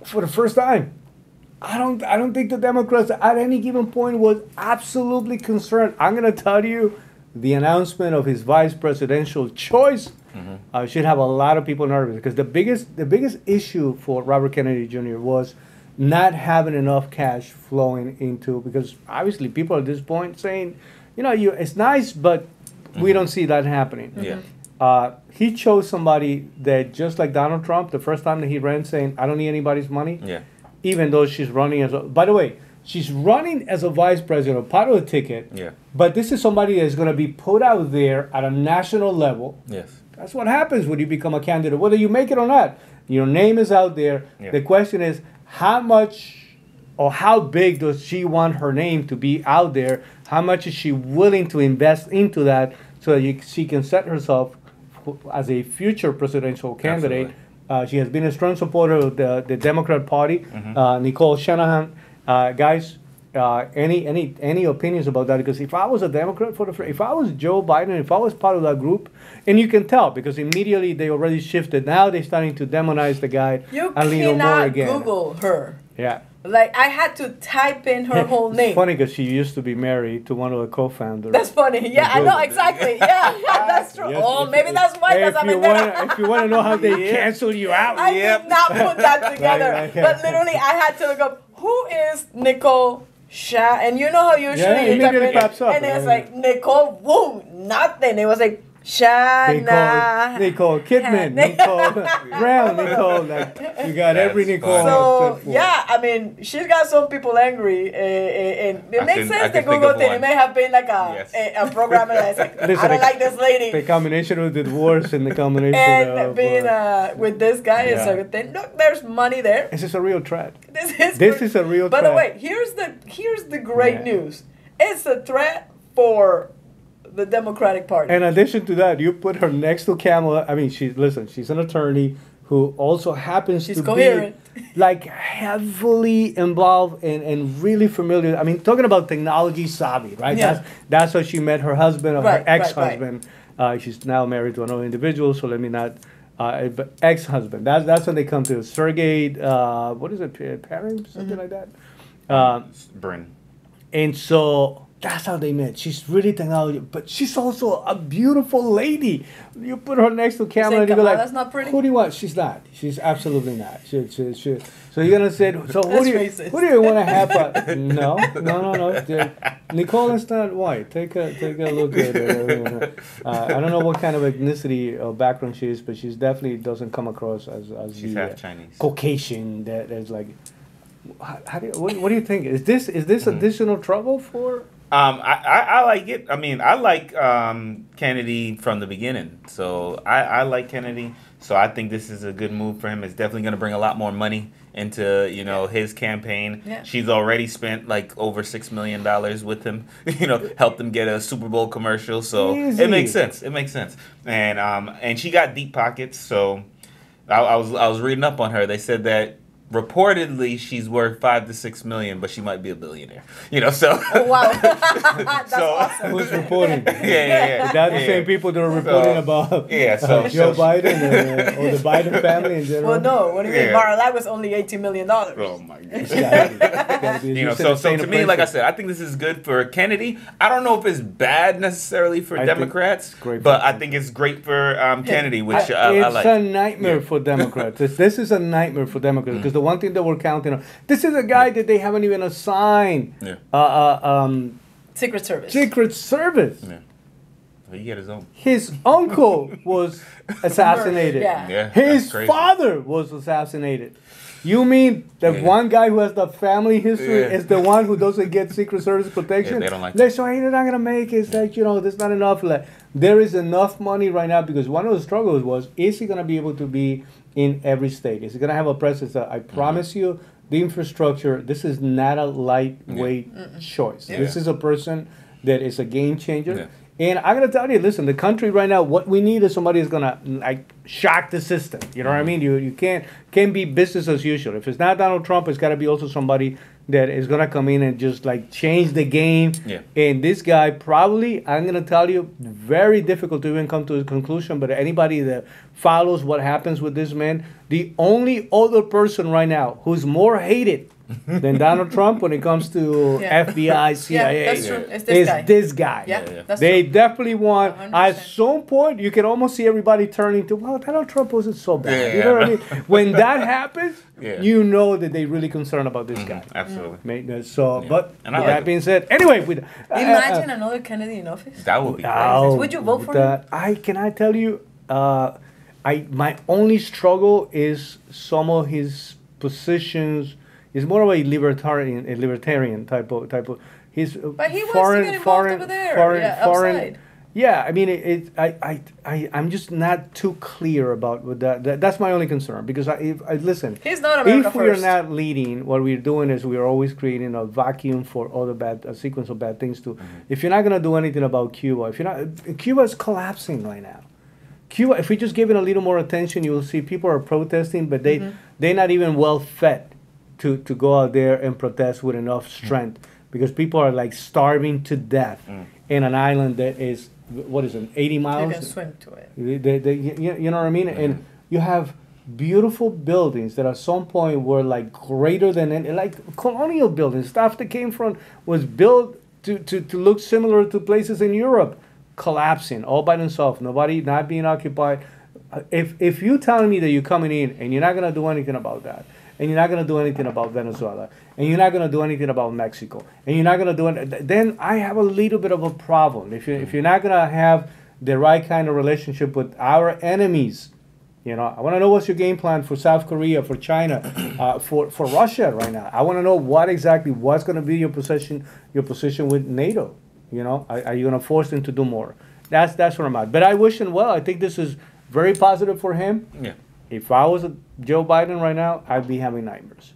for the first time. I don't think the Democrats at any given point was absolutely concerned. I'm going to tell you, the announcement of his vice presidential choice should have a lot of people nervous, because the biggest issue for Robert Kennedy Jr. was not having enough cash flowing into, because obviously people at this point saying, it's nice, but we don't see that happening. Yeah. He chose somebody that, just like Donald Trump, the first time that he ran, saying, I don't need anybody's money. Yeah. Even though she's running by the way, she's running as a vice president, part of the ticket. Yeah. But this is somebody that's going to be put out there at a national level. Yes. That's what happens when you become a candidate, whether you make it or not. Your name is out there. Yeah. The question is, how much or how big does she want her name to be out there? How much is she willing to invest into that so that she can set herself as a future presidential candidate? Absolutely. She has been a strong supporter of the Democrat Party. Nicole Shanahan, guys, any opinions about that? Because if I was a Democrat if I was Joe Biden, if I was part of that group, and you can tell because immediately they already shifted. Now they're starting to demonize the guy. You and lean on more cannot again. Google her. Yeah. Like, I had to type in her whole name. It's funny because she used to be married to one of the co-founders. That's funny. Yeah, I know, exactly. Yeah, that's true. Yes, oh, maybe that's why. Hey, Because I'm in there. if you want to know how they cancel you out, I did not put that together. Right. But literally, I had to look up, who is Nicole Shanahan? And you know how usually Yeah, you type immediately in, pops up, and it's right? like, Nicole, boom, nothing. It was like, Shanahan. Nicole Kidman, Nicole Brown, Nicole. Like, you got every Nicole. So, except for- yeah, I mean, she's got some people angry. And it makes sense, the think Google of thing. one. It may have been like Yes. a programmer that's like, Listen, I don't like this lady. The combination of the divorce and the combination And of... being with this guy is yeah. a good thing. Look, there's money there. this is a real threat. This is a real By threat. the way, here's the great Yeah. news. It's a threat for the Democratic Party. In addition to that, you put her next to Kamala. I mean, she's an attorney who also happens She's to coherent. be like heavily involved and really familiar. I mean, talking about technology savvy, right? Yeah. That's how she met her husband or Right, her right, ex-husband. She's now married to another individual, so let me not. But ex-husband. That's when they come to surrogate. What is it? Parent, something like that. Bryn. And so that's how they met. She's really technology, but she's also a beautiful lady. You put her next to Kamala, and you go like, Kamala's not pretty? "Who do you want?" She's not. She's absolutely not. She. So you're gonna say, "So That's racist. who do you want to have?" No. Nicole is not white. Take a look at her. I don't know what kind of ethnicity or background she is, but she's definitely doesn't come across as She's the half Chinese. Caucasian that's like. What do you think? Is this additional trouble for? I like it. I mean, I like Kennedy from the beginning. So I like Kennedy. So I think this is a good move for him. It's definitely going to bring a lot more money into his campaign. Yeah. She's already spent like over $6 million with him. Helped him get a Super Bowl commercial. So Easy. it makes sense. It makes sense. And she got deep pockets. So I was reading up on her. They said that reportedly she's worth $5 to $6 million, but she might be a billionaire. So. Oh, wow. That's awesome. Who's reporting? Yeah. That's the same people that are reporting about Joe Biden or the Biden family in general. Well, no. What do you mean? Yeah. Mar-a-Lago was only $18 million. Oh my goodness. Gotta be- So to me, like I said, I think this is good for Kennedy. I don't know if it's bad necessarily for I think Democrats, it's great but for I think it's great for Kennedy, which it's I like. a nightmare for Democrats. This is a nightmare for Democrats because the one thing that we're counting on, this is a guy that they haven't even assigned Secret Service. Secret Service. Yeah. Well, he got his own. His uncle was assassinated. Yeah. Yeah, His that's crazy. father was assassinated. You mean the one guy who has the family history is the one who doesn't get Secret Service protection? Yeah, they don't like They're that. so they're not gonna make it. It's like there's not enough. Like, there is enough money right now because one of the struggles was: is he gonna be able to be in every state? Is he gonna have a presence? I promise you, the infrastructure. This is not a lightweight choice. Yeah. This is a person that is a game changer. Yeah. And I gotta tell you, listen, the country right now, what we need is somebody who's gonna shock the system. You know what I mean? You can't be business as usual. If it's not Donald Trump, it's got to be also somebody that is gonna come in and just like change the game. Yeah. And this guy probably, I'm gonna tell you, very difficult to even come to a conclusion. But anybody that follows what happens with this man, the only other person right now who's more hated than Donald Trump when it comes to FBI, CIA, that's true. It's this guy. Yeah, that's they true. definitely want. 100%. At some point, you can almost see everybody turning to, well, Donald Trump wasn't so bad. You know what I mean? When that happens, you know that they're really concerned about this guy. Absolutely. So, but and with that being said, anyway, imagine another Kennedy in office. That would be crazy. Would you vote for him? I tell you, my only struggle is some of his positions. He's more of a libertarian type of. He's but he wants to get involved over there. Outside. Yeah, I mean, I'm just not too clear about what that's my only concern because listen. He's not America if we're first. not leading, what we're doing is we're always creating a vacuum for other a sequence of bad things too. If you're not gonna do anything about Cuba, Cuba is collapsing right now. Cuba, if we just give it a little more attention, you will see people are protesting, but they're not even well fed to go out there and protest with enough strength because people are like starving to death in an island that is, what is it, 80 miles? You can swim to it. You know what I mean? And you have beautiful buildings that at some point were like greater than any, like colonial buildings. Stuff that came from, was built to look similar to places in Europe, collapsing all by themselves, nobody not being occupied. If you telling me that you're coming in and you're not going to do anything about that, and you're not going to do anything about Venezuela, and you're not going to do anything about Mexico, and you're not going to do anything, then I have a little bit of a problem. If you're not going to have the right kind of relationship with our enemies, I want to know what's your game plan for South Korea, for China, for Russia right now. I want to know what's going to be your position with NATO. Are you going to force them to do more? That's where I'm at. But I wish him well. I think this is very positive for him. Yeah. If I was Joe Biden right now, I'd be having nightmares.